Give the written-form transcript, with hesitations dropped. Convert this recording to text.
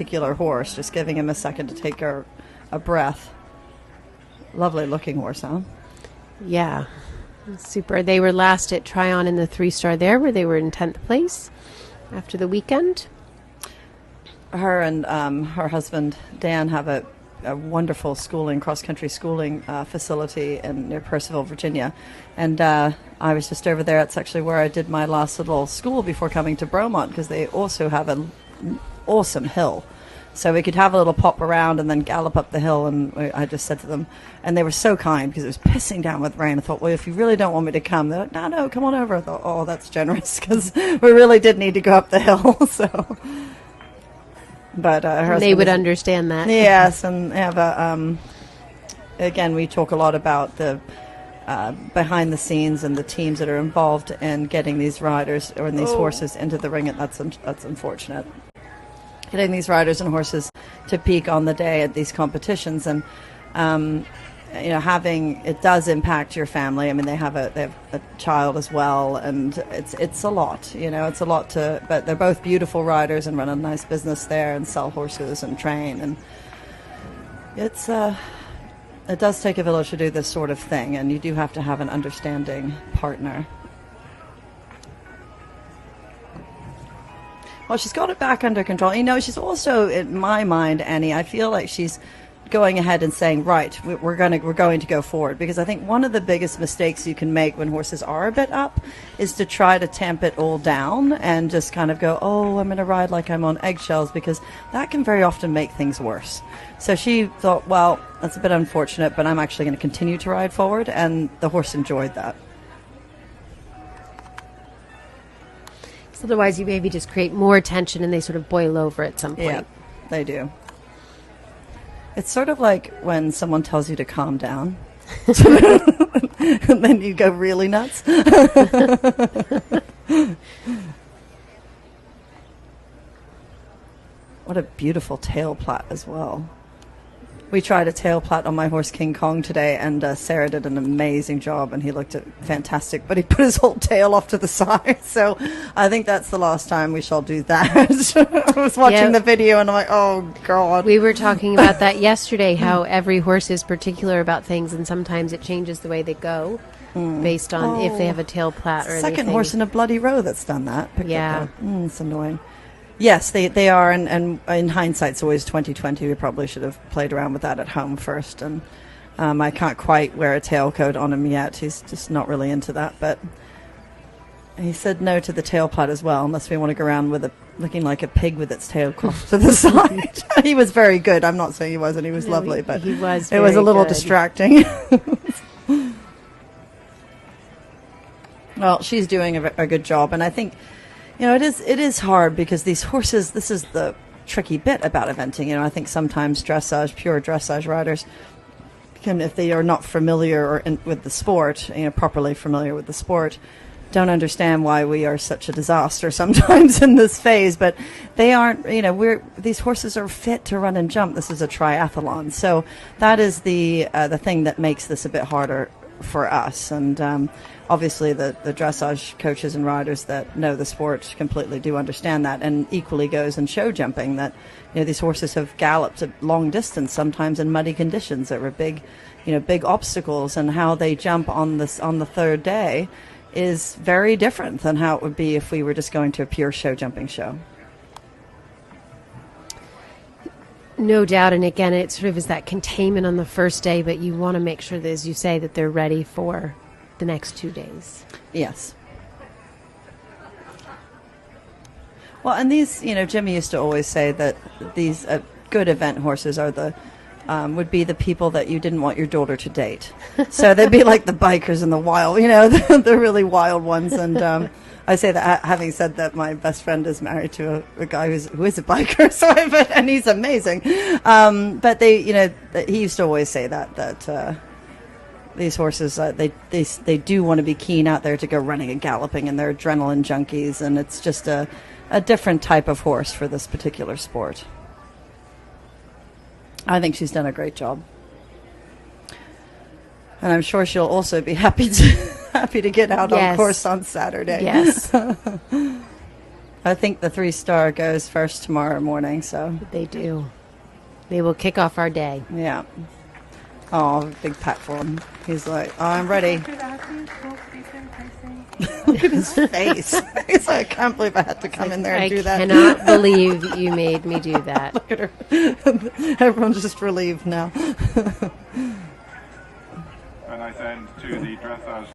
particular horse, just giving him a second to take a breath. Lovely looking horse, huh? Yeah, super. They were last at Tryon in the 3-star there, where they were in 10th place after the weekend. Her and her husband Dan have a wonderful cross-country schooling facility near Percival, Virginia. And I was just over there. It's actually where I did my last little school before coming to Bromont, because they also have an awesome hill. So we could have a little pop around and then gallop up the hill. And I just said to them, and they were so kind because it was pissing down with rain. I thought, well, if you really don't want me to come, they're like, no, come on over. I thought, oh, that's generous, because we really did need to go up the hill. So... But they would understand that. Yes, and have again, we talk a lot about the behind the scenes and the teams that are involved in getting these riders or these horses into the ring, and that's unfortunate. Getting these riders and horses to peak on the day at these competitions, and having it does impact your family. I mean, they have a child as well, and it's a lot. It's a lot but they're both beautiful riders and run a nice business there and sell horses and train, and it does take a village to do this sort of thing, and you do have to have an understanding partner. Well, she's got it back under control. She's also, in my mind, Annie, I feel like she's going ahead and saying, right, we're going to go forward, because I think one of the biggest mistakes you can make when horses are a bit up is to try to tamp it all down and just kind of go, oh, I'm going to ride like I'm on eggshells, because that can very often make things worse. So she thought, well, that's a bit unfortunate, but I'm actually going to continue to ride forward, and the horse enjoyed that. So otherwise you maybe just create more tension and they sort of boil over at some point. Yeah, they do. It's sort of like when someone tells you to calm down, and then you go really nuts. What a beautiful tail plait as well. We tried a tail plait on my horse King Kong today, and Sarah did an amazing job, and he looked fantastic, but he put his whole tail off to the side, so I think that's the last time we shall do that. I was watching the video, and I'm like, oh, God. We were talking about that yesterday, how every horse is particular about things, and sometimes it changes the way they go based on if they have a tail plait or anything. Second horse in a bloody row that's done that. It's annoying. Yes, they are, and in hindsight, it's always 2020. We probably should have played around with that at home first, and I can't quite wear a tailcoat on him yet. He's just not really into that, but he said no to the tail plait as well, unless we want to go around with looking like a pig with its tail crossed to the side. He was very good. I'm not saying he wasn't. He was lovely, but he was it was a little distracting. Well, she's doing a good job, and I think... it is hard, because these horses, this is the tricky bit about eventing. I think sometimes pure dressage riders can, if they are not familiar with the sport, properly familiar with the sport, don't understand why we are such a disaster sometimes in this phase. But they aren't, these horses are fit to run and jump. This is a triathlon. So that is the thing that makes this a bit harder for us. And, obviously, the dressage coaches and riders that know the sport completely do understand that, and equally goes in show jumping, that these horses have galloped a long distance, sometimes in muddy conditions. There were big obstacles, and how they jump on the third day is very different than how it would be if we were just going to a pure show jumping show. No doubt, and again, it sort of is that containment on the first day, but you want to make sure that, as you say, that they're ready for the next 2 days. Yes. Well, and these, Jimmy used to always say that these good event horses are would be the people that you didn't want your daughter to date. So they'd be like the bikers and the wild, the really wild ones. And I say that, having said that, my best friend is married to a guy who is a biker, and he's amazing. But he used to always say that these horses, they do want to be keen out there to go running and galloping, and they're adrenaline junkies, and it's just a different type of horse for this particular sport. I think she's done a great job, and I'm sure she'll also be happy to get out on course on Saturday. Yes. I think the 3-star goes first tomorrow morning, so They do. They will kick off our day. yeah. Oh, big pat for him. He's like, oh, I'm ready. Look at his face. He's like, I can't believe I had to come in there and do that. I cannot believe you made me do that. Look at her. Everyone's just relieved now. And I send to the dressage